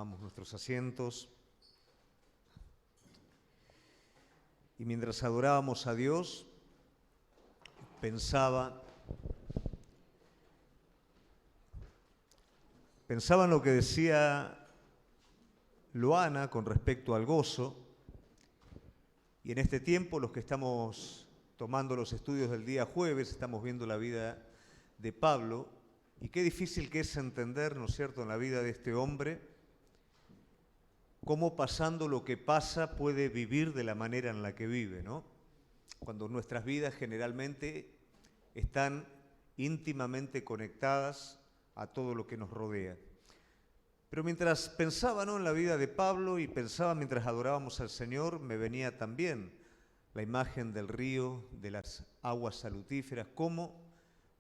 tomamos nuestros asientos. Y mientras adorábamos a Dios, pensaba en lo que decía Luana con respecto al gozo. Y en este tiempo, los que estamos tomando los estudios del día jueves, estamos viendo la vida de Pablo. Y qué difícil que es entender, ¿no es cierto?, en la vida de este hombre, cómo pasando lo que pasa puede vivir de la manera en la que vive, ¿no? Cuando nuestras vidas generalmente están íntimamente conectadas a todo lo que nos rodea. Pero mientras pensaba, ¿no?, en la vida de Pablo y pensaba mientras adorábamos al Señor, me venía también la imagen del río, de las aguas salutíferas, cómo,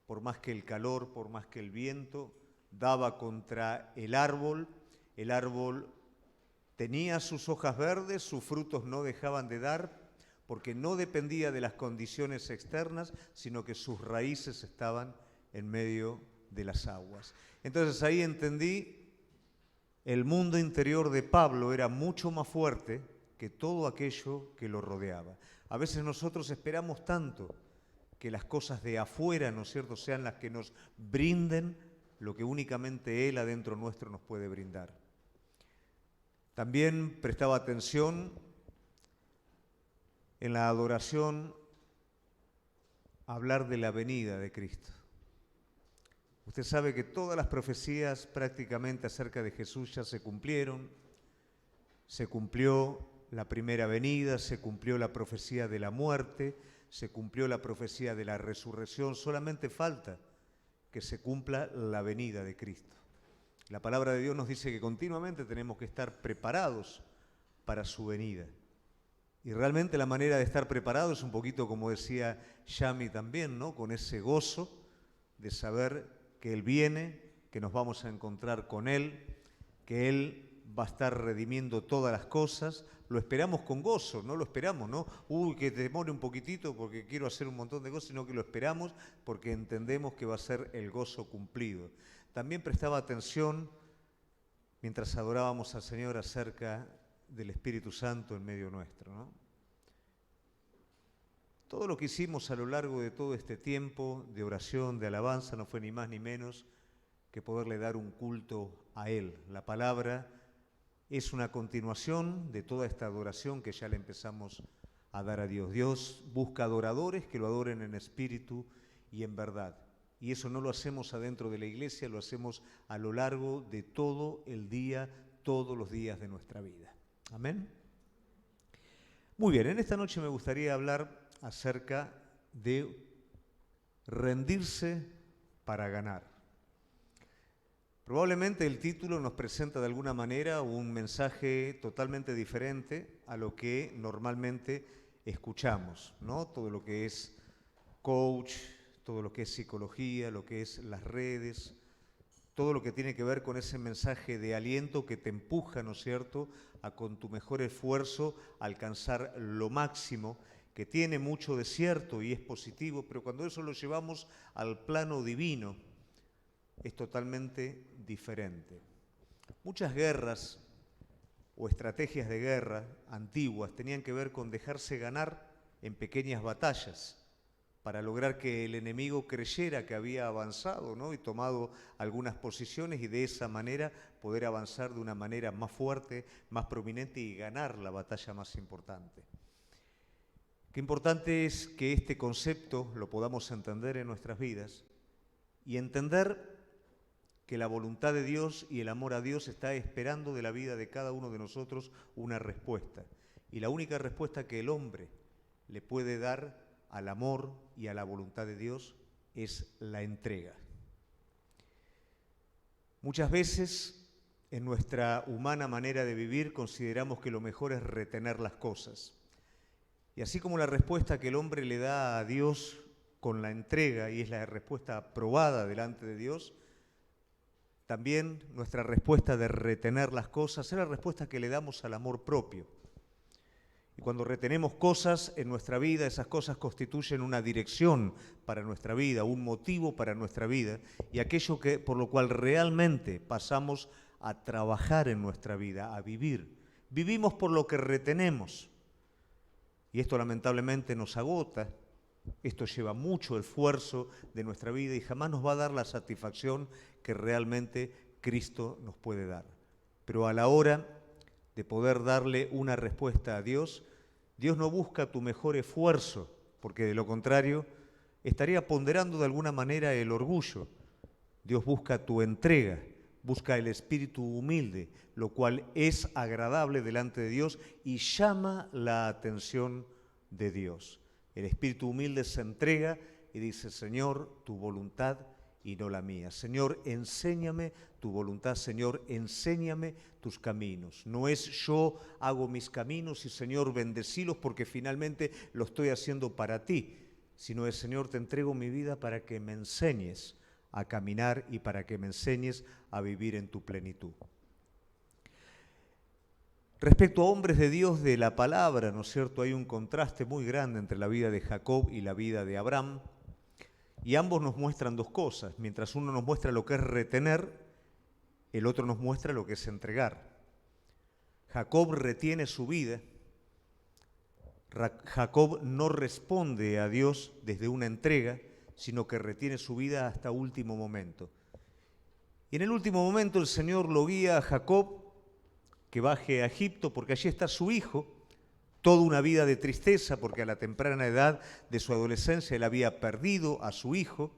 por más que el calor, por más que el viento daba contra el árbol tenía sus hojas verdes, sus frutos no dejaban de dar, porque no dependía de las condiciones externas, sino que sus raíces estaban en medio de las aguas. Entonces ahí entendí, el mundo interior de Pablo era mucho más fuerte que todo aquello que lo rodeaba. A veces nosotros esperamos tanto que las cosas de afuera, ¿no es cierto?, sean las que nos brinden lo que únicamente Él adentro nuestro nos puede brindar. También prestaba atención en la adoración a hablar de la venida de Cristo. Usted sabe que todas las profecías prácticamente acerca de Jesús ya se cumplieron. Se cumplió la primera venida, se cumplió la profecía de la muerte, se cumplió la profecía de la resurrección. Solamente falta que se cumpla la venida de Cristo. La palabra de Dios nos dice que continuamente tenemos que estar preparados para su venida. Y realmente la manera de estar preparado es un poquito como decía Yami también, ¿no?, con ese gozo de saber que Él viene, que nos vamos a encontrar con Él, que Él va a estar redimiendo todas las cosas. Lo esperamos con gozo, no lo esperamos, ¿no? Que demore un poquitito porque quiero hacer un montón de cosas, sino que lo esperamos porque entendemos que va a ser el gozo cumplido. También prestaba atención, mientras adorábamos al Señor, acerca del Espíritu Santo en medio nuestro, ¿no? Todo lo que hicimos a lo largo de todo este tiempo de oración, de alabanza, no fue ni más ni menos que poderle dar un culto a Él. La palabra es una continuación de toda esta adoración que ya le empezamos a dar a Dios. Dios busca adoradores que lo adoren en espíritu y en verdad. Y eso no lo hacemos adentro de la iglesia, lo hacemos a lo largo de todo el día, todos los días de nuestra vida. Amén. Muy bien, en esta noche me gustaría hablar acerca de rendirse para ganar. Probablemente el título nos presenta de alguna manera un mensaje totalmente diferente a lo que normalmente escuchamos, ¿no? Todo lo que es coach, todo lo que es psicología, lo que es las redes, todo lo que tiene que ver con ese mensaje de aliento que te empuja, ¿no es cierto?, a con tu mejor esfuerzo alcanzar lo máximo, que tiene mucho de cierto y es positivo, pero cuando eso lo llevamos al plano divino, es totalmente diferente. Muchas guerras o estrategias de guerra antiguas tenían que ver con dejarse ganar en pequeñas batallas para lograr que el enemigo creyera que había avanzado, ¿no?, y tomado algunas posiciones y de esa manera poder avanzar de una manera más fuerte, más prominente y ganar la batalla más importante. Qué importante es que este concepto lo podamos entender en nuestras vidas y entender que la voluntad de Dios y el amor a Dios está esperando de la vida de cada uno de nosotros una respuesta. Y la única respuesta que el hombre le puede dar al amor y a la voluntad de Dios es la entrega. Muchas veces en nuestra humana manera de vivir consideramos que lo mejor es retener las cosas. Y así como la respuesta que el hombre le da a Dios con la entrega y es la respuesta aprobada delante de Dios, también nuestra respuesta de retener las cosas es la respuesta que le damos al amor propio. Y cuando retenemos cosas en nuestra vida, esas cosas constituyen una dirección para nuestra vida, un motivo para nuestra vida, y aquello por lo cual realmente pasamos a trabajar en nuestra vida, a vivir. Vivimos por lo que retenemos. Y esto lamentablemente nos agota. Esto lleva mucho esfuerzo de nuestra vida y jamás nos va a dar la satisfacción que realmente Cristo nos puede dar. Pero a la hora de poder darle una respuesta a Dios, Dios no busca tu mejor esfuerzo, porque de lo contrario estaría ponderando de alguna manera el orgullo. Dios busca tu entrega, busca el espíritu humilde, lo cual es agradable delante de Dios y llama la atención de Dios. El espíritu humilde se entrega y dice, Señor, tu voluntad y no la mía. Señor, enséñame tu voluntad. Señor, enséñame tus caminos. No es yo hago mis caminos y Señor, bendecílos porque finalmente lo estoy haciendo para ti, sino es, Señor, te entrego mi vida para que me enseñes a caminar y para que me enseñes a vivir en tu plenitud. Respecto a hombres de Dios de la palabra, ¿no es cierto? Hay un contraste muy grande entre la vida de Jacob y la vida de Abraham, y ambos nos muestran dos cosas. Mientras uno nos muestra lo que es retener, el otro nos muestra lo que es entregar. Jacob retiene su vida. Jacob no responde a Dios desde una entrega, sino que retiene su vida hasta último momento. Y en el último momento el Señor lo guía a Jacob que baje a Egipto, porque allí está su hijo, toda una vida de tristeza, porque a la temprana edad de su adolescencia él había perdido a su hijo.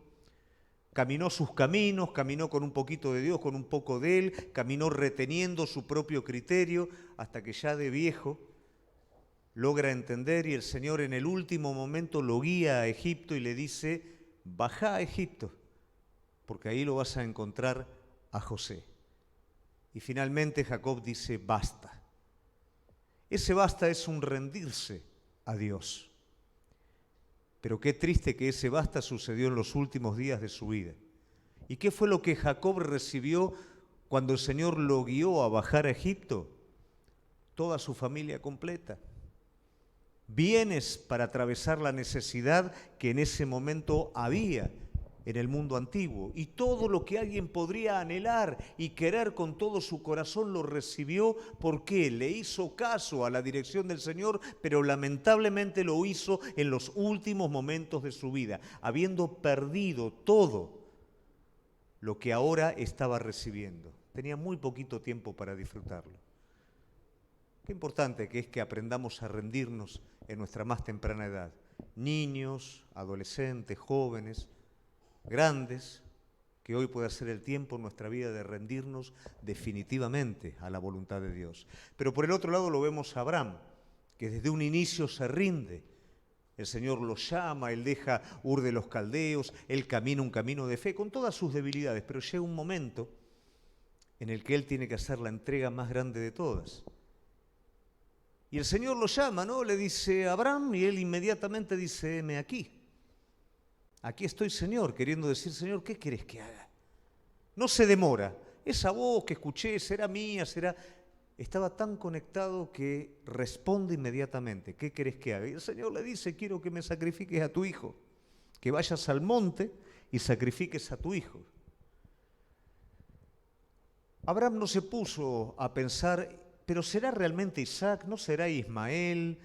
Caminó sus caminos, caminó con un poquito de Dios, con un poco de él, caminó reteniendo su propio criterio, hasta que ya de viejo logra entender y el Señor en el último momento lo guía a Egipto y le dice, baja a Egipto, porque ahí lo vas a encontrar a José. Y finalmente Jacob dice, basta. Ese basta es un rendirse a Dios. Pero qué triste que ese basta sucedió en los últimos días de su vida. ¿Y qué fue lo que Jacob recibió cuando el Señor lo guió a bajar a Egipto? Toda su familia completa. Bienes para atravesar la necesidad que en ese momento había en el mundo antiguo, y todo lo que alguien podría anhelar y querer con todo su corazón lo recibió porque le hizo caso a la dirección del Señor, pero lamentablemente lo hizo en los últimos momentos de su vida, habiendo perdido todo lo que ahora estaba recibiendo. Tenía muy poquito tiempo para disfrutarlo. Qué importante que es que aprendamos a rendirnos en nuestra más temprana edad. Niños, adolescentes, jóvenes, grandes, que hoy puede ser el tiempo en nuestra vida de rendirnos definitivamente a la voluntad de Dios. Pero por el otro lado lo vemos a Abraham, que desde un inicio se rinde. El Señor lo llama, él deja Ur de los Caldeos, él camina un camino de fe con todas sus debilidades, pero llega un momento en el que él tiene que hacer la entrega más grande de todas. Y el Señor lo llama, ¿no? Le dice Abraham y él inmediatamente dice, heme aquí. Aquí estoy, Señor, queriendo decir, Señor, ¿qué querés que haga? No se demora. Esa voz que escuché, será mía, será... Estaba tan conectado que responde inmediatamente, ¿qué querés que haga? Y el Señor le dice, quiero que me sacrifiques a tu hijo, que vayas al monte y sacrifiques a tu hijo. Abraham no se puso a pensar, pero ¿será realmente Isaac? ¿No será Ismael?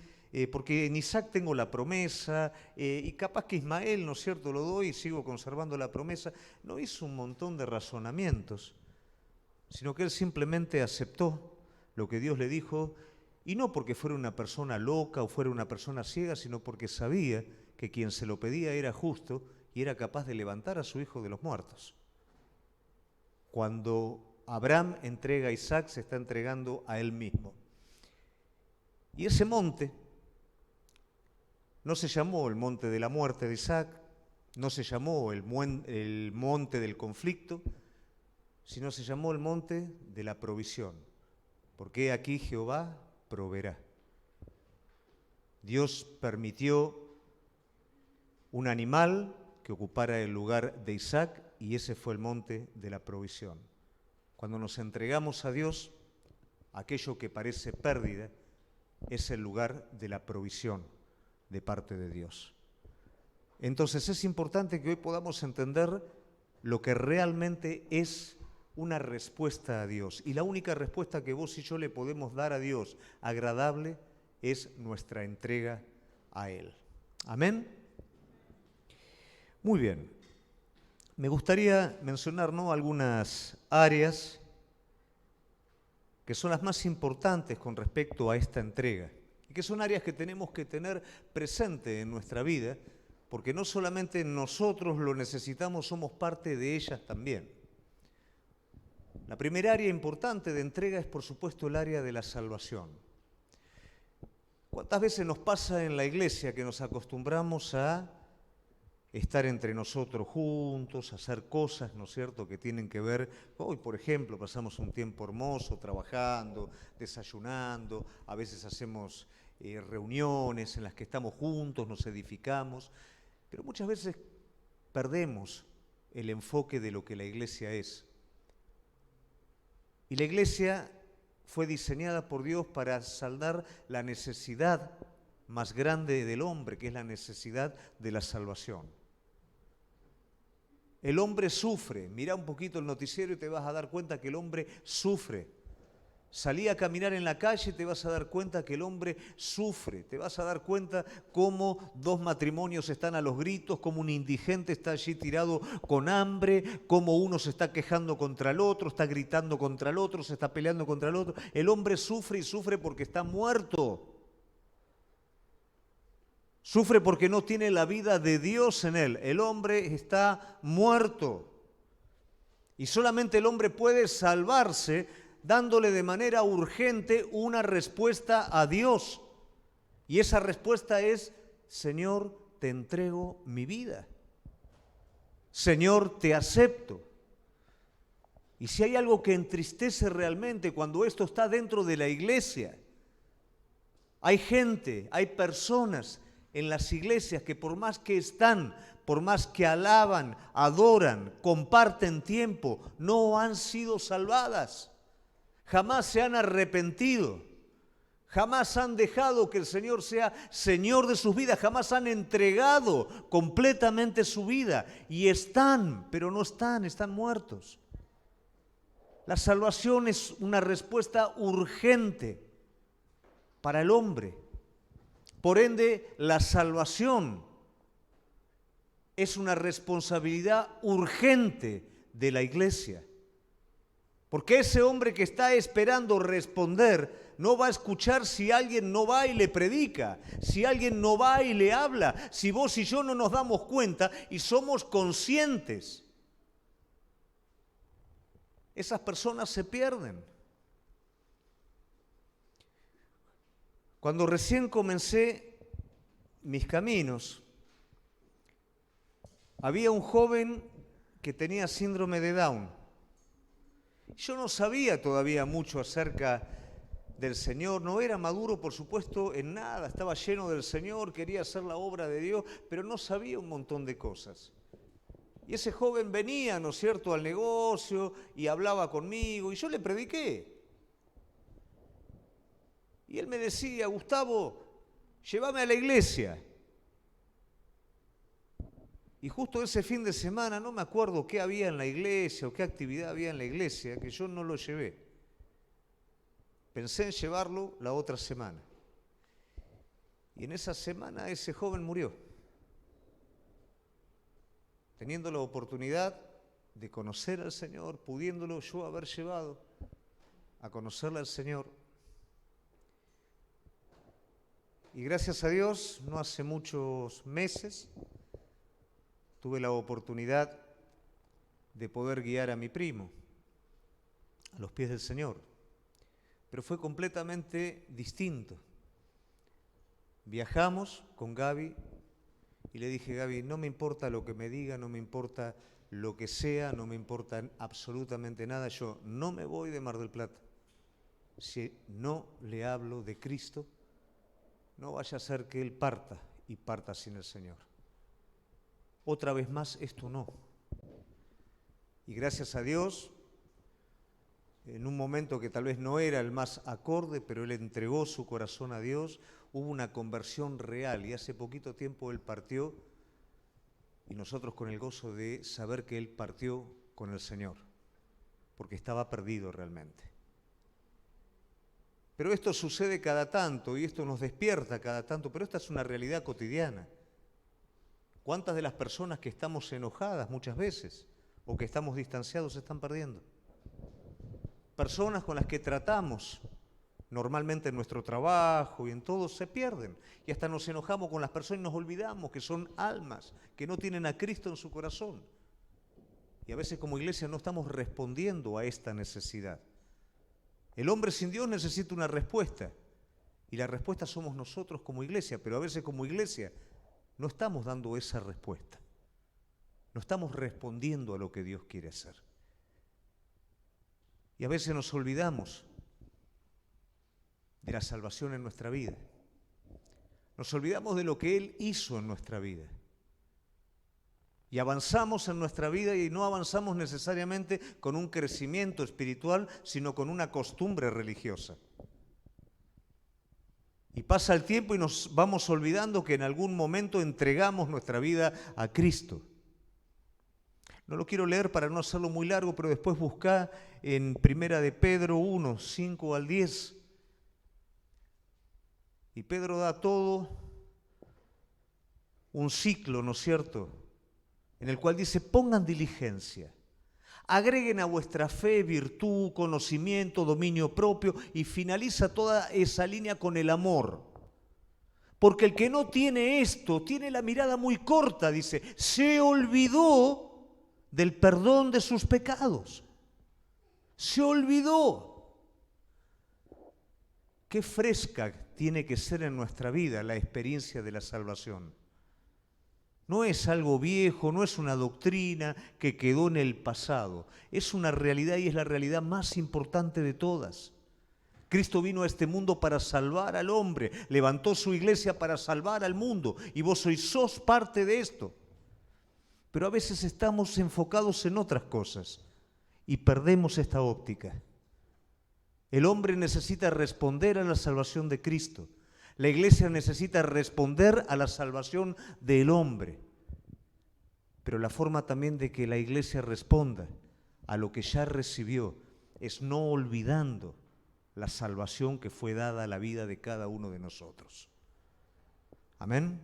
Porque en Isaac tengo la promesa, y capaz que Ismael, ¿no es cierto?, lo doy y sigo conservando la promesa. No hizo un montón de razonamientos, sino que él simplemente aceptó lo que Dios le dijo, y no porque fuera una persona loca o fuera una persona ciega, sino porque sabía que quien se lo pedía era justo y era capaz de levantar a su hijo de los muertos. Cuando Abraham entrega a Isaac, se está entregando a él mismo. Y ese monte no se llamó el monte de la muerte de Isaac, no se llamó el monte del conflicto, sino se llamó el monte de la provisión. Porque aquí Jehová proveerá. Dios permitió un animal que ocupara el lugar de Isaac y ese fue el monte de la provisión. Cuando nos entregamos a Dios, aquello que parece pérdida es el lugar de la provisión de parte de Dios. Entonces es importante que hoy podamos entender lo que realmente es una respuesta a Dios. Y la única respuesta que vos y yo le podemos dar a Dios agradable es nuestra entrega a Él. Amén. Muy bien. Me gustaría mencionar, ¿no?, algunas áreas que son las más importantes con respecto a esta entrega, y que son áreas que tenemos que tener presente en nuestra vida, porque no solamente nosotros lo necesitamos, somos parte de ellas también. La primera área importante de entrega es, por supuesto, el área de la salvación. ¿Cuántas veces nos pasa en la iglesia que nos acostumbramos a estar entre nosotros juntos, hacer cosas, ¿no es cierto?, que tienen que ver, hoy por ejemplo pasamos un tiempo hermoso trabajando, desayunando, a veces hacemos reuniones en las que estamos juntos, nos edificamos, pero muchas veces perdemos el enfoque de lo que la iglesia es. Y la iglesia fue diseñada por Dios para saldar la necesidad más grande del hombre, que es la necesidad de la salvación. El hombre sufre. Mira un poquito el noticiero y te vas a dar cuenta que el hombre sufre. Salí a caminar en la calle y te vas a dar cuenta que el hombre sufre. Te vas a dar cuenta cómo dos matrimonios están a los gritos, cómo un indigente está allí tirado con hambre, cómo uno se está quejando contra el otro, está gritando contra el otro, se está peleando contra el otro. El hombre sufre y sufre porque está muerto. Sufre porque no tiene la vida de Dios en él. El hombre está muerto. Y solamente el hombre puede salvarse dándole de manera urgente una respuesta a Dios. Y esa respuesta es: Señor, te entrego mi vida. Señor, te acepto. Y si hay algo que entristece realmente cuando esto está dentro de la iglesia, hay gente, hay personas en las iglesias que por más que están, por más que alaban, adoran, comparten tiempo, no han sido salvadas. Jamás se han arrepentido. Jamás han dejado que el Señor sea Señor de sus vidas. Jamás han entregado completamente su vida. Y están, pero no están, están muertos. La salvación es una respuesta urgente para el hombre. Por ende, la salvación es una responsabilidad urgente de la iglesia. Porque ese hombre que está esperando responder no va a escuchar si alguien no va y le predica, si alguien no va y le habla, si vos y yo no nos damos cuenta y somos conscientes. Esas personas se pierden. Cuando recién comencé mis caminos, había un joven que tenía síndrome de Down. Yo no sabía todavía mucho acerca del Señor, no era maduro, por supuesto, en nada, estaba lleno del Señor, quería hacer la obra de Dios, pero no sabía un montón de cosas. Y ese joven venía, ¿no es cierto?, al negocio y hablaba conmigo y yo le prediqué. Y él me decía: Gustavo, llévame a la iglesia. Y justo ese fin de semana, no me acuerdo qué había en la iglesia o qué actividad había en la iglesia, que yo no lo llevé. Pensé en llevarlo la otra semana. Y en esa semana ese joven murió, teniendo la oportunidad de conocer al Señor, pudiéndolo yo haber llevado a conocerle al Señor. Y gracias a Dios, no hace muchos meses, tuve la oportunidad de poder guiar a mi primo a los pies del Señor. Pero fue completamente distinto. Viajamos con Gaby y le dije: Gaby, no me importa lo que me diga, no me importa lo que sea, no me importa absolutamente nada. Yo no me voy de Mar del Plata si no le hablo de Cristo. No vaya a ser que él parta y parta sin el Señor. Otra vez más, esto no. Y gracias a Dios, en un momento que tal vez no era el más acorde, pero él entregó su corazón a Dios, hubo una conversión real y hace poquito tiempo él partió y nosotros con el gozo de saber que él partió con el Señor. porque estaba perdido realmente. Pero esto sucede cada tanto y esto nos despierta cada tanto, pero esta es una realidad cotidiana. ¿Cuántas de las personas que estamos enojadas muchas veces o que estamos distanciados se están perdiendo? Personas con las que tratamos normalmente en nuestro trabajo y en todo se pierden. Y hasta nos enojamos con las personas y nos olvidamos que son almas, que no tienen a Cristo en su corazón. Y a veces como iglesia no estamos respondiendo a esta necesidad. El hombre sin Dios necesita una respuesta. Y la respuesta somos nosotros como iglesia, pero a veces como iglesia no estamos dando esa respuesta. No estamos respondiendo a lo que Dios quiere hacer. Y a veces nos olvidamos de la salvación en nuestra vida. Nos olvidamos de lo que Él hizo en nuestra vida. Y avanzamos en nuestra vida y no avanzamos necesariamente con un crecimiento espiritual, sino con una costumbre religiosa. Y pasa el tiempo y nos vamos olvidando que en algún momento entregamos nuestra vida a Cristo. No lo quiero leer para no hacerlo muy largo, pero después buscá en 1 de Pedro 1, 5 al 10. Y Pedro da todo un ciclo, ¿no es cierto?, en el cual dice, pongan diligencia, agreguen a vuestra fe virtud, conocimiento, dominio propio, y finaliza toda esa línea con el amor. Porque el que no tiene esto, tiene la mirada muy corta, dice, se olvidó del perdón de sus pecados. Se olvidó. Qué fresca tiene que ser en nuestra vida la experiencia de la salvación. No es algo viejo, no es una doctrina que quedó en el pasado. Es una realidad y es la realidad más importante de todas. Cristo vino a este mundo para salvar al hombre, levantó su iglesia para salvar al mundo y vos sos parte de esto. Pero a veces estamos enfocados en otras cosas y perdemos esta óptica. El hombre necesita responder a la salvación de Cristo. La iglesia necesita responder a la salvación del hombre. Pero la forma también de que la iglesia responda a lo que ya recibió es no olvidando la salvación que fue dada a la vida de cada uno de nosotros. Amén.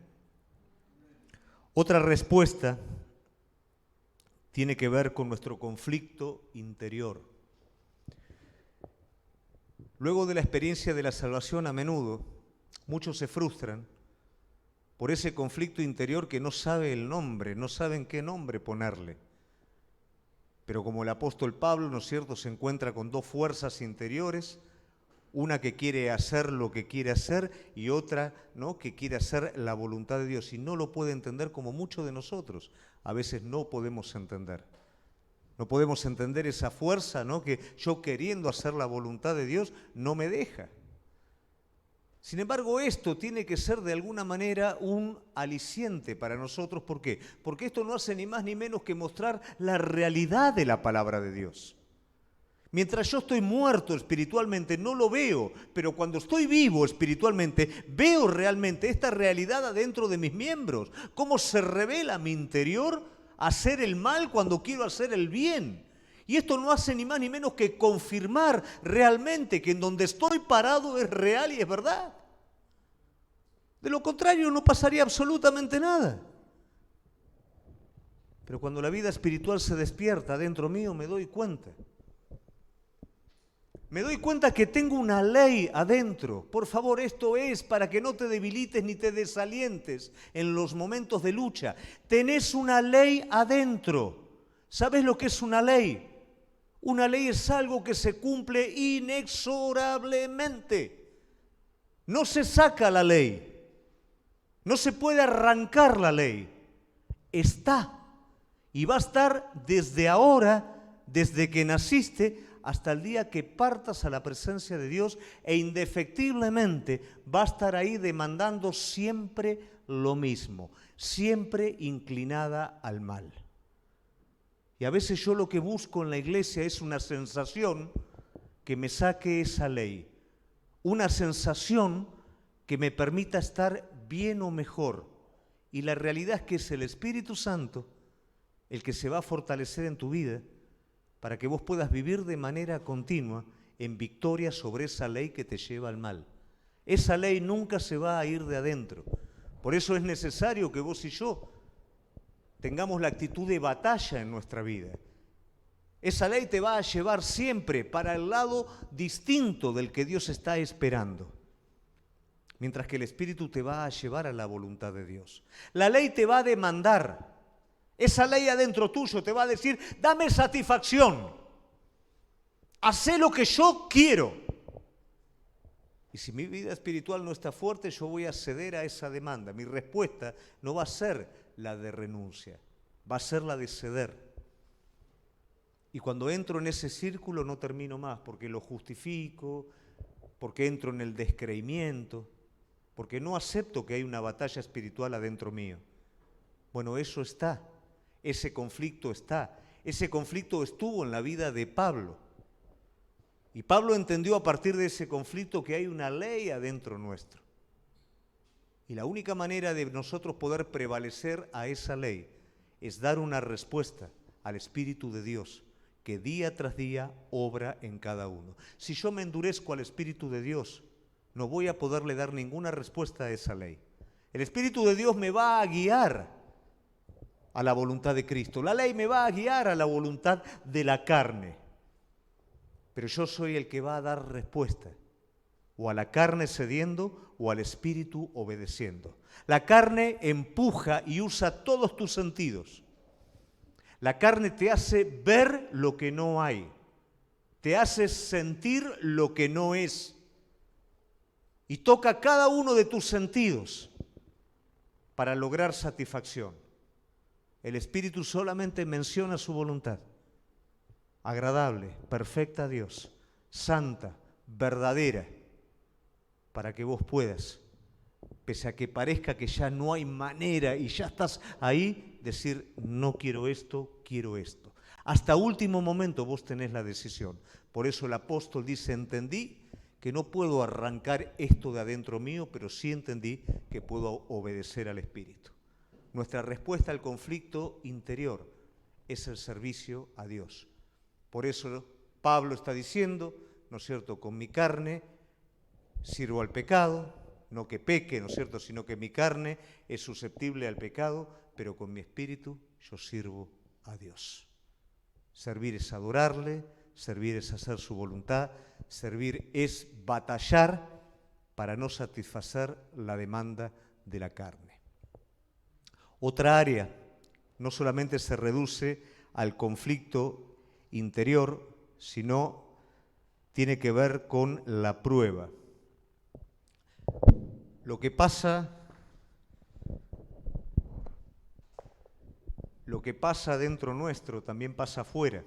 Otra respuesta tiene que ver con nuestro conflicto interior. Luego de la experiencia de la salvación, a menudo muchos se frustran por ese conflicto interior que no sabe el nombre, no saben qué nombre ponerle. Pero como el apóstol Pablo, ¿no es cierto?, se encuentra con dos fuerzas interiores, una que quiere hacer lo que quiere hacer y otra, ¿no?, que quiere hacer la voluntad de Dios. Y no lo puede entender como muchos de nosotros. A veces no podemos entender. No podemos entender esa fuerza, ¿no?, que yo queriendo hacer la voluntad de Dios no me deja. Sin embargo, esto tiene que ser de alguna manera un aliciente para nosotros. ¿Por qué? Porque esto no hace ni más ni menos que mostrar la realidad de la palabra de Dios. Mientras yo estoy muerto espiritualmente, no lo veo, pero cuando estoy vivo espiritualmente, veo realmente esta realidad adentro de mis miembros. Cómo se revela mi interior hacer el mal cuando quiero hacer el bien. Y esto no hace ni más ni menos que confirmar realmente que en donde estoy parado es real y es verdad. De lo contrario no pasaría absolutamente nada. Pero cuando la vida espiritual se despierta dentro mío me doy cuenta. Me doy cuenta que tengo una ley adentro. Por favor, esto es para que no te debilites ni te desalientes en los momentos de lucha. Tenés una ley adentro. ¿Sabes lo que es una ley? Una ley es algo que se cumple inexorablemente. No se saca la ley. No se puede arrancar la ley. Está. Y va a estar desde ahora, desde que naciste, hasta el día que partas a la presencia de Dios e indefectiblemente va a estar ahí demandando siempre lo mismo, siempre inclinada al mal. Y a veces yo lo que busco en la iglesia es una sensación que me saque esa ley, una sensación que me permita estar bien o mejor. Y la realidad es que es el Espíritu Santo el que se va a fortalecer en tu vida para que vos puedas vivir de manera continua en victoria sobre esa ley que te lleva al mal. Esa ley nunca se va a ir de adentro. Por eso es necesario que vos y yo tengamos la actitud de batalla en nuestra vida. Esa ley te va a llevar siempre para el lado distinto del que Dios está esperando. Mientras que el Espíritu te va a llevar a la voluntad de Dios. La ley te va a demandar. Esa ley adentro tuyo te va a decir, dame satisfacción. Hacé lo que yo quiero. Y si mi vida espiritual no está fuerte, yo voy a ceder a esa demanda. Mi respuesta no va a ser la de renuncia, va a ser la de ceder. Y cuando entro en ese círculo no termino más, porque lo justifico, porque entro en el descreimiento, porque no acepto que hay una batalla espiritual adentro mío. Bueno, eso está, ese conflicto está. Ese conflicto estuvo en la vida de Pablo. Y Pablo entendió a partir de ese conflicto que hay una ley adentro nuestro. Y la única manera de nosotros poder prevalecer a esa ley es dar una respuesta al Espíritu de Dios, que día tras día obra en cada uno. Si yo me endurezco al Espíritu de Dios, no voy a poderle dar ninguna respuesta a esa ley. El Espíritu de Dios me va a guiar a la voluntad de Cristo. La ley me va a guiar a la voluntad de la carne. Pero yo soy el que va a dar respuesta, o a la carne cediendo o al Espíritu obedeciendo. La carne empuja y usa todos tus sentidos. La carne te hace ver lo que no hay, te hace sentir lo que no es, y toca cada uno de tus sentidos para lograr satisfacción. El Espíritu solamente menciona su voluntad. Agradable, perfecta a Dios, santa, verdadera, para que vos puedas, pese a que parezca que ya no hay manera y ya estás ahí, decir, no quiero esto, quiero esto. Hasta último momento vos tenés la decisión. Por eso el apóstol dice, entendí que no puedo arrancar esto de adentro mío, pero sí entendí que puedo obedecer al Espíritu. Nuestra respuesta al conflicto interior es el servicio a Dios. Por eso Pablo está diciendo, ¿no es cierto?, con mi carne sirvo al pecado, no que peque, ¿no es cierto?, sino que mi carne es susceptible al pecado, pero con mi espíritu yo sirvo a Dios. Servir es adorarle, servir es hacer su voluntad, servir es batallar para no satisfacer la demanda de la carne. Otra área no solamente se reduce al conflicto interior, sino tiene que ver con la prueba. Lo que pasa dentro nuestro también pasa afuera.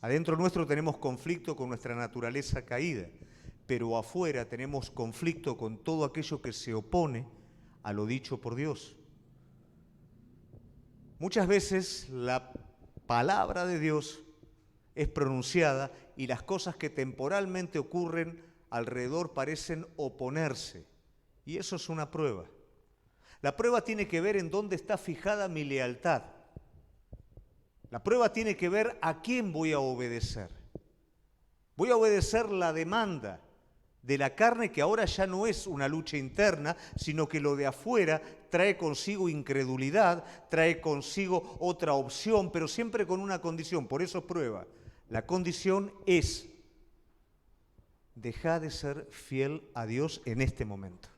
Adentro nuestro tenemos conflicto con nuestra naturaleza caída, pero afuera tenemos conflicto con todo aquello que se opone a lo dicho por Dios. Muchas veces la palabra de Dios es pronunciada y las cosas que temporalmente ocurren alrededor parecen oponerse. Y eso es una prueba. La prueba tiene que ver en dónde está fijada mi lealtad. La prueba tiene que ver a quién voy a obedecer. Voy a obedecer la demanda de la carne, que ahora ya no es una lucha interna, sino que lo de afuera trae consigo incredulidad, trae consigo otra opción, pero siempre con una condición, por eso es prueba. La condición es, deja de ser fiel a Dios en este momento.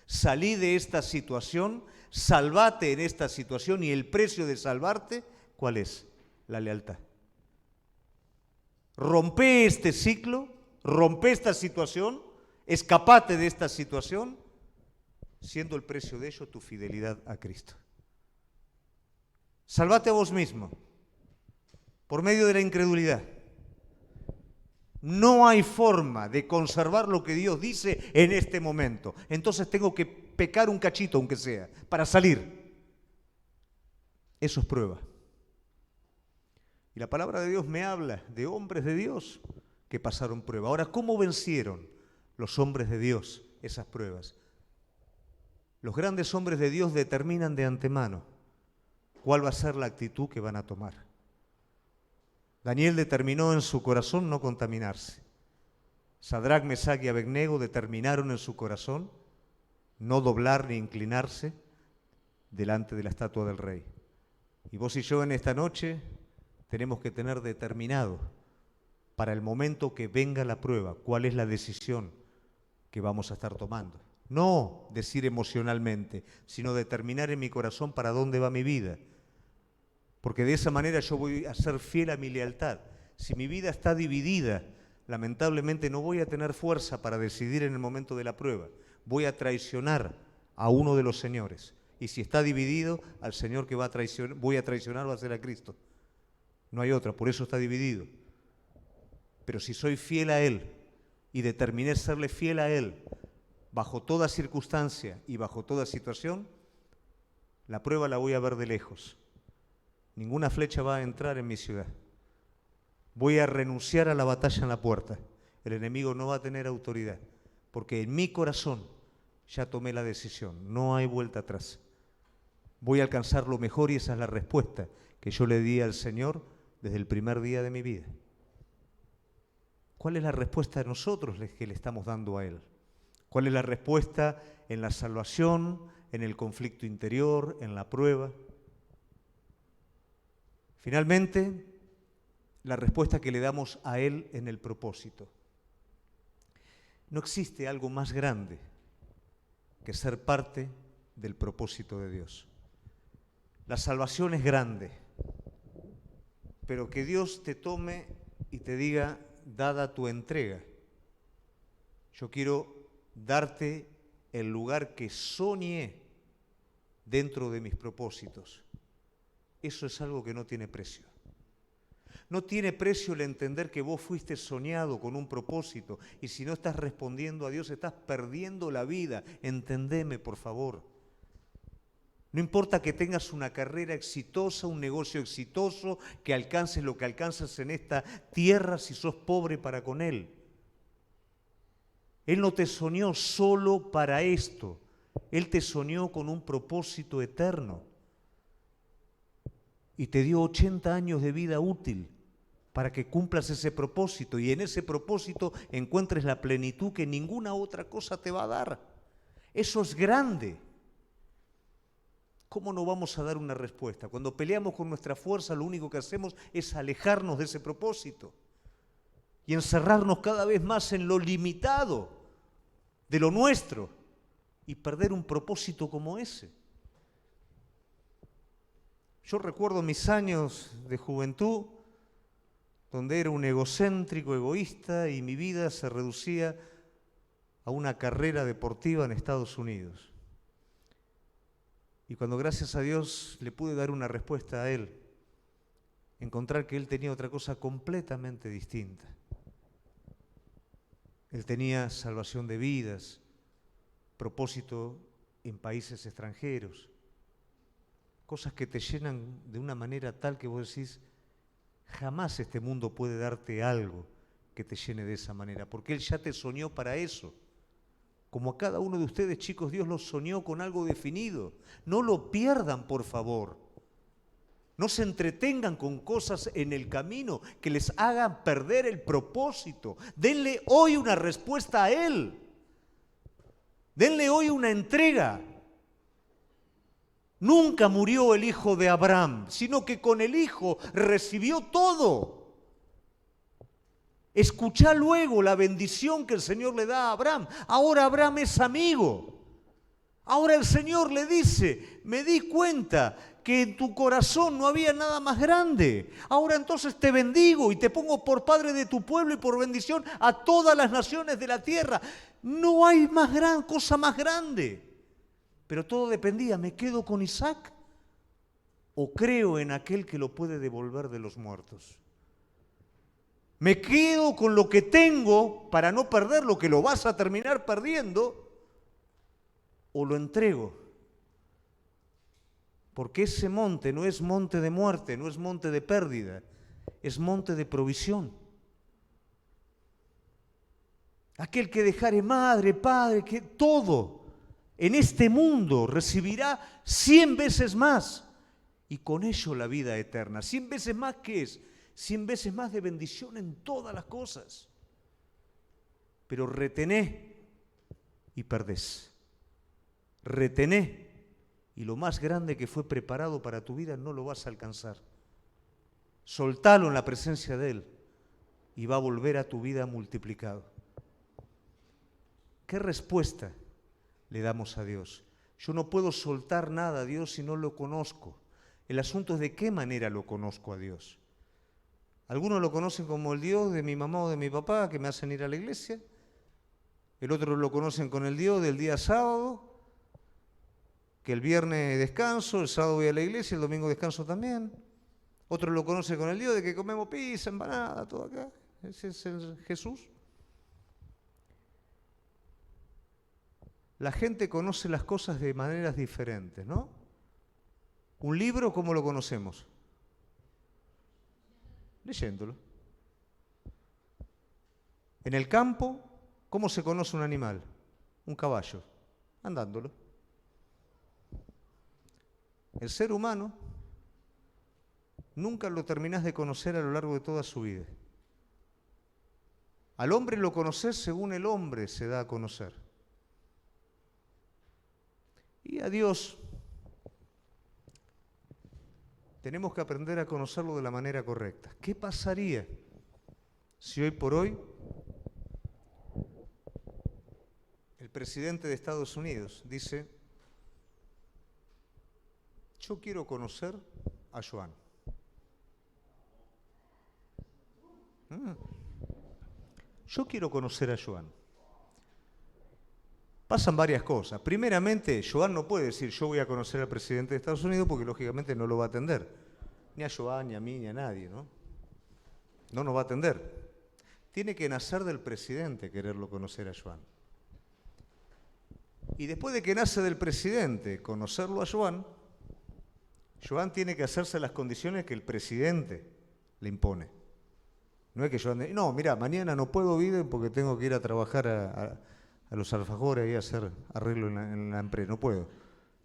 Salí de esta situación, salvate en esta situación, y el precio de salvarte, ¿cuál es? La lealtad. Rompe este ciclo, rompe esta situación, escapate de esta situación, siendo el precio de ello tu fidelidad a Cristo. Salvate a vos mismo, por medio de la incredulidad. No hay forma de conservar lo que Dios dice en este momento. Entonces tengo que pecar un cachito, aunque sea, para salir. Eso es prueba. Y la palabra de Dios me habla de hombres de Dios que pasaron prueba. Ahora, ¿cómo vencieron los hombres de Dios esas pruebas? Los grandes hombres de Dios determinan de antemano cuál va a ser la actitud que van a tomar. Daniel determinó en su corazón no contaminarse. Sadrac, Mesac y Abednego determinaron en su corazón no doblar ni inclinarse delante de la estatua del rey. Y vos y yo en esta noche tenemos que tener determinado para el momento que venga la prueba cuál es la decisión que vamos a estar tomando. No decir emocionalmente, sino determinar en mi corazón para dónde va mi vida. Porque de esa manera yo voy a ser fiel a mi lealtad. Si mi vida está dividida, lamentablemente no voy a tener fuerza para decidir en el momento de la prueba. Voy a traicionar a uno de los señores. Y si está dividido, al Señor que voy a traicionar va a ser a Cristo. No hay otra, por eso está dividido. Pero si soy fiel a Él y determiné serle fiel a Él bajo toda circunstancia y bajo toda situación, la prueba la voy a ver de lejos. Ninguna flecha va a entrar en mi ciudad. Voy a renunciar a la batalla en la puerta. El enemigo no va a tener autoridad, porque en mi corazón ya tomé la decisión. No hay vuelta atrás. Voy a alcanzar lo mejor y esa es la respuesta que yo le di al Señor desde el primer día de mi vida. ¿Cuál es la respuesta de nosotros que le estamos dando a Él? ¿Cuál es la respuesta en la salvación, en el conflicto interior, en la prueba? Finalmente, la respuesta que le damos a Él en el propósito. No existe algo más grande que ser parte del propósito de Dios. La salvación es grande, pero que Dios te tome y te diga, dada tu entrega, yo quiero darte el lugar que soñé dentro de mis propósitos. Eso es algo que no tiene precio. No tiene precio el entender que vos fuiste soñado con un propósito y si no estás respondiendo a Dios estás perdiendo la vida. Entendeme, por favor. No importa que tengas una carrera exitosa, un negocio exitoso, que alcances lo que alcanzas en esta tierra si sos pobre para con Él. Él no te soñó solo para esto. Él te soñó con un propósito eterno. Y te dio 80 años de vida útil para que cumplas ese propósito y en ese propósito encuentres la plenitud que ninguna otra cosa te va a dar. Eso es grande. ¿Cómo no vamos a dar una respuesta? Cuando peleamos con nuestra fuerza, lo único que hacemos es alejarnos de ese propósito y encerrarnos cada vez más en lo limitado de lo nuestro y perder un propósito como ese. Yo recuerdo mis años de juventud, donde era un egocéntrico, egoísta, y mi vida se reducía a una carrera deportiva en Estados Unidos. Y cuando gracias a Dios le pude dar una respuesta a Él, encontrar que Él tenía otra cosa completamente distinta. Él tenía salvación de vidas, propósito en países extranjeros, cosas que te llenan de una manera tal que vos decís, jamás este mundo puede darte algo que te llene de esa manera, porque Él ya te soñó para eso. Como a cada uno de ustedes, chicos, Dios los soñó con algo definido. No lo pierdan, por favor. No se entretengan con cosas en el camino que les hagan perder el propósito. Denle hoy una respuesta a Él. Denle hoy una entrega. Nunca murió el hijo de Abraham, sino que con el hijo recibió todo. Escuchá luego la bendición que el Señor le da a Abraham. Ahora Abraham es amigo. Ahora el Señor le dice, me di cuenta que en tu corazón no había nada más grande. Ahora entonces te bendigo y te pongo por padre de tu pueblo y por bendición a todas las naciones de la tierra. No hay cosa más grande. Pero todo dependía, ¿me quedo con Isaac o creo en aquel que lo puede devolver de los muertos? ¿Me quedo con lo que tengo para no perder lo que lo vas a terminar perdiendo? ¿O lo entrego? Porque ese monte no es monte de muerte, no es monte de pérdida, es monte de provisión. Aquel que dejare madre, padre, que todo en este mundo recibirá 100 veces más y con ello la vida eterna. 100 veces más, ¿qué es? 100 veces más de bendición en todas las cosas. Pero retené y perdés. Retené y lo más grande que fue preparado para tu vida no lo vas a alcanzar. Soltalo en la presencia de Él y va a volver a tu vida multiplicado. ¿Qué respuesta le damos a Dios? Yo no puedo soltar nada a Dios si no lo conozco. El asunto es de qué manera lo conozco a Dios. Algunos lo conocen como el Dios de mi mamá o de mi papá que me hacen ir a la iglesia. El otro lo conocen con el Dios del día sábado, que el viernes descanso, el sábado voy a la iglesia, el domingo descanso también. Otros lo conocen con el Dios de que comemos pizza, empanada, todo acá. Ese es el Jesús. La gente conoce las cosas de maneras diferentes, ¿no? Un libro, ¿cómo lo conocemos? Leyéndolo. En el campo, ¿cómo se conoce un animal? Un caballo, andándolo. El ser humano nunca lo terminás de conocer a lo largo de toda su vida. Al hombre lo conocés según el hombre se da a conocer. Y a Dios tenemos que aprender a conocerlo de la manera correcta. ¿Qué pasaría si hoy por hoy el presidente de Estados Unidos dice: yo quiero conocer a Joan? Yo quiero conocer a Joan. Pasan varias cosas. Primeramente, Joan no puede decir yo voy a conocer al presidente de Estados Unidos porque lógicamente no lo va a atender. Ni a Joan, ni a mí, ni a nadie, ¿no? No nos va a atender. Tiene que nacer del presidente quererlo conocer a Joan. Y después de que nace del presidente conocerlo a Joan, Joan tiene que hacerse las condiciones que el presidente le impone. No es que Joan diga, no, mira, mañana no puedo ir porque tengo que ir a trabajar a los alfajores y a hacer arreglo en la empresa. No puedo.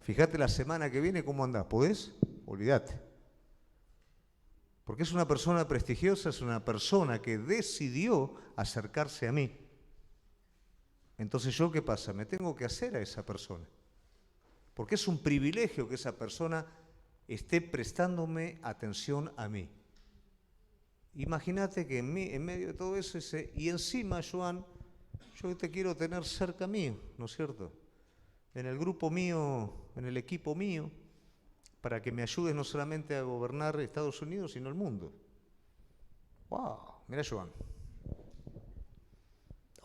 Fíjate la semana que viene cómo andás. ¿Podés? Olvídate. Porque es una persona prestigiosa, es una persona que decidió acercarse a mí. Entonces, ¿yo qué pasa? Me tengo que hacer a esa persona. Porque es un privilegio que esa persona esté prestándome atención a mí. Imagínate que en medio de todo eso dice, y encima, Joan, yo te quiero tener cerca mío, ¿no es cierto? En el grupo mío, en el equipo mío, para que me ayudes no solamente a gobernar Estados Unidos, sino el mundo. ¡Wow! Mira, Joan.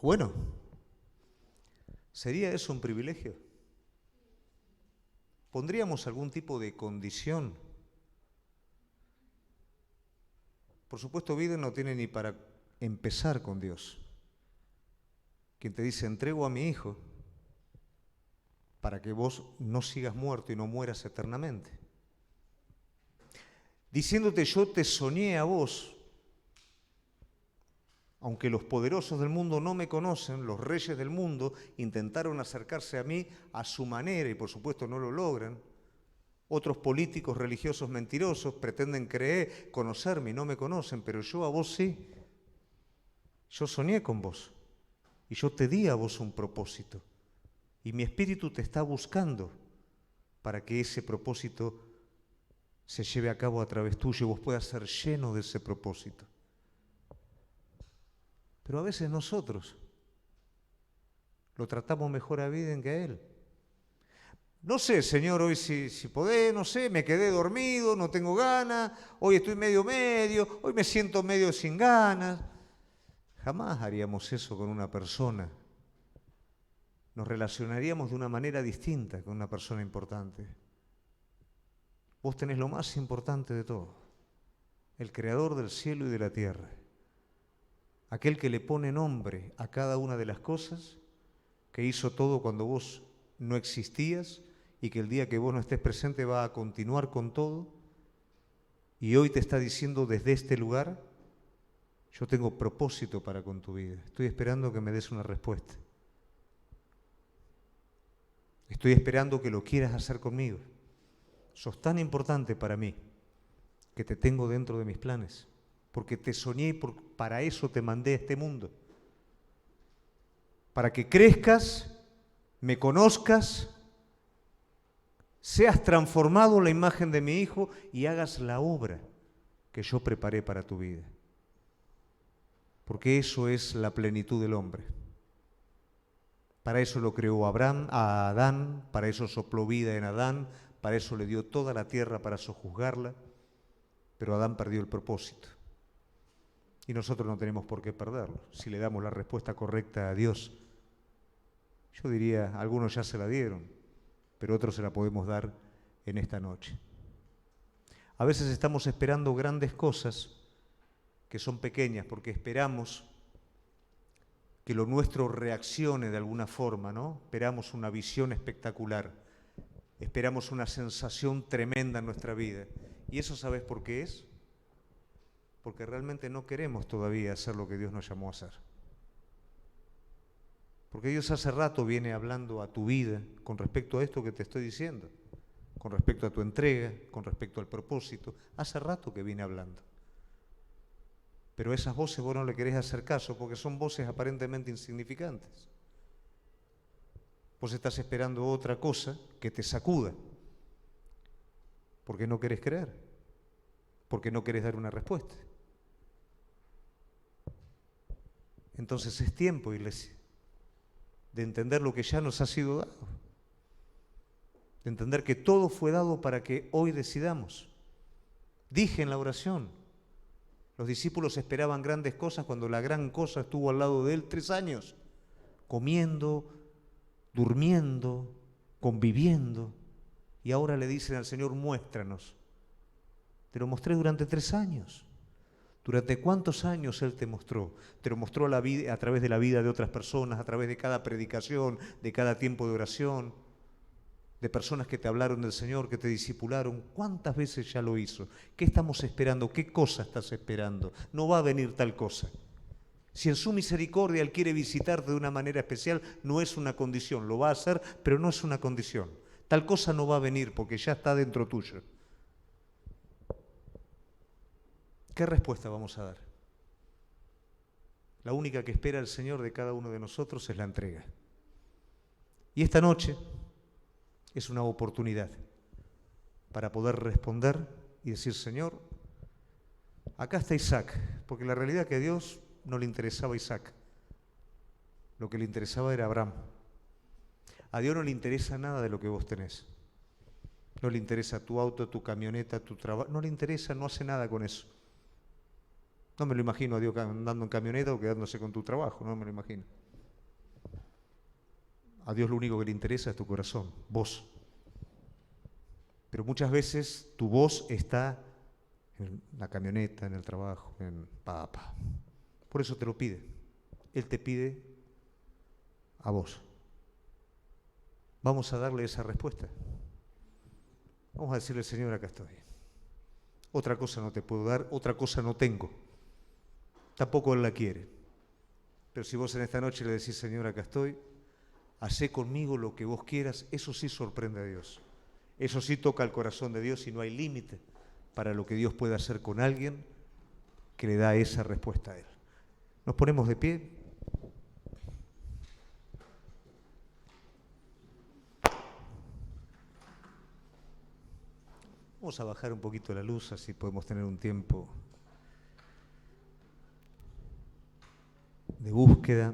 Bueno, ¿sería eso un privilegio? ¿Pondríamos algún tipo de condición? Por supuesto, vida no tiene ni para empezar con Dios. Quien te dice, entrego a mi hijo para que vos no sigas muerto y no mueras eternamente. Diciéndote, yo te soñé a vos, aunque los poderosos del mundo no me conocen, los reyes del mundo intentaron acercarse a mí a su manera y por supuesto no lo logran. Otros políticos religiosos mentirosos pretenden creer, conocerme y no me conocen, pero yo a vos sí. Yo soñé con vos y yo te di a vos un propósito. Y mi espíritu te está buscando para que ese propósito se lleve a cabo a través tuyo y vos puedas ser lleno de ese propósito. Pero a veces nosotros lo tratamos mejor a Biden que a él. No sé, Señor, hoy si podés, no sé, me quedé dormido, no tengo ganas, hoy estoy medio, hoy me siento medio sin ganas. Jamás haríamos eso con una persona. Nos relacionaríamos de una manera distinta con una persona importante. Vos tenés lo más importante de todo, el Creador del cielo y de la tierra, aquel que le pone nombre a cada una de las cosas, que hizo todo cuando vos no existías y que el día que vos no estés presente va a continuar con todo, y hoy te está diciendo desde este lugar, yo tengo propósito para con tu vida, estoy esperando que me des una respuesta. Estoy esperando que lo quieras hacer conmigo. Sos tan importante para mí que te tengo dentro de mis planes. porque te soñé y para eso te mandé a este mundo. Para que crezcas, me conozcas, seas transformado en la imagen de mi Hijo y hagas la obra que yo preparé para tu vida. Porque eso es la plenitud del hombre. Para eso lo creó a Adán, para eso sopló vida en Adán, para eso le dio toda la tierra para sojuzgarla, pero Adán perdió el propósito. Y nosotros no tenemos por qué perderlo, si le damos la respuesta correcta a Dios. Yo diría, algunos ya se la dieron, pero otros se la podemos dar en esta noche. A veces estamos esperando grandes cosas que son pequeñas, porque esperamos que lo nuestro reaccione de alguna forma, ¿no? Esperamos una visión espectacular, esperamos una sensación tremenda en nuestra vida. ¿Y eso sabes por qué es? Porque realmente no queremos todavía hacer lo que Dios nos llamó a hacer. Porque Dios hace rato viene hablando a tu vida con respecto a esto que te estoy diciendo, con respecto a tu entrega, con respecto al propósito. Hace rato que viene hablando. Pero a esas voces vos no le querés hacer caso porque son voces aparentemente insignificantes. Vos estás esperando otra cosa que te sacuda, porque no querés creer, porque no querés dar una respuesta. Entonces es tiempo, iglesia, de entender lo que ya nos ha sido dado, de entender que todo fue dado para que hoy decidamos. Dije en la oración, los discípulos esperaban grandes cosas cuando la gran cosa estuvo al lado de él 3 años, comiendo, durmiendo, conviviendo, y ahora le dicen al Señor, muéstranos. Te lo mostré durante 3 años. ¿Durante cuántos años Él te mostró? Te lo mostró a través de la vida de otras personas, a través de cada predicación, de cada tiempo de oración, de personas que te hablaron del Señor, que te discipularon. ¿Cuántas veces ya lo hizo? ¿Qué estamos esperando? ¿Qué cosa estás esperando? No va a venir tal cosa. Si en su misericordia Él quiere visitarte de una manera especial, no es una condición. Lo va a hacer, pero no es una condición. Tal cosa no va a venir porque ya está dentro tuyo. ¿Qué respuesta vamos a dar? La única que espera el Señor de cada uno de nosotros es la entrega. Y esta noche es una oportunidad para poder responder y decir, Señor, acá está Isaac, porque la realidad es que a Dios no le interesaba Isaac, lo que le interesaba era Abraham. A Dios no le interesa nada de lo que vos tenés. No le interesa tu auto, tu camioneta, tu trabajo, no le interesa, no hace nada con eso. No me lo imagino a Dios andando en camioneta o quedándose con tu trabajo, no me lo imagino. A Dios lo único que le interesa es tu corazón, vos. Pero muchas veces tu voz está en la camioneta, en el trabajo, en papá. Por eso te lo pide. Él te pide a vos. Vamos a darle esa respuesta. Vamos a decirle, Señor, acá estoy. Otra cosa no te puedo dar, otra cosa no tengo. Tampoco Él la quiere. Pero si vos en esta noche le decís, Señor, acá estoy, hacé conmigo lo que vos quieras, eso sí sorprende a Dios. Eso sí toca el corazón de Dios y no hay límite para lo que Dios puede hacer con alguien que le da esa respuesta a Él. Nos ponemos de pie. Vamos a bajar un poquito la luz, así podemos tener un tiempo de búsqueda.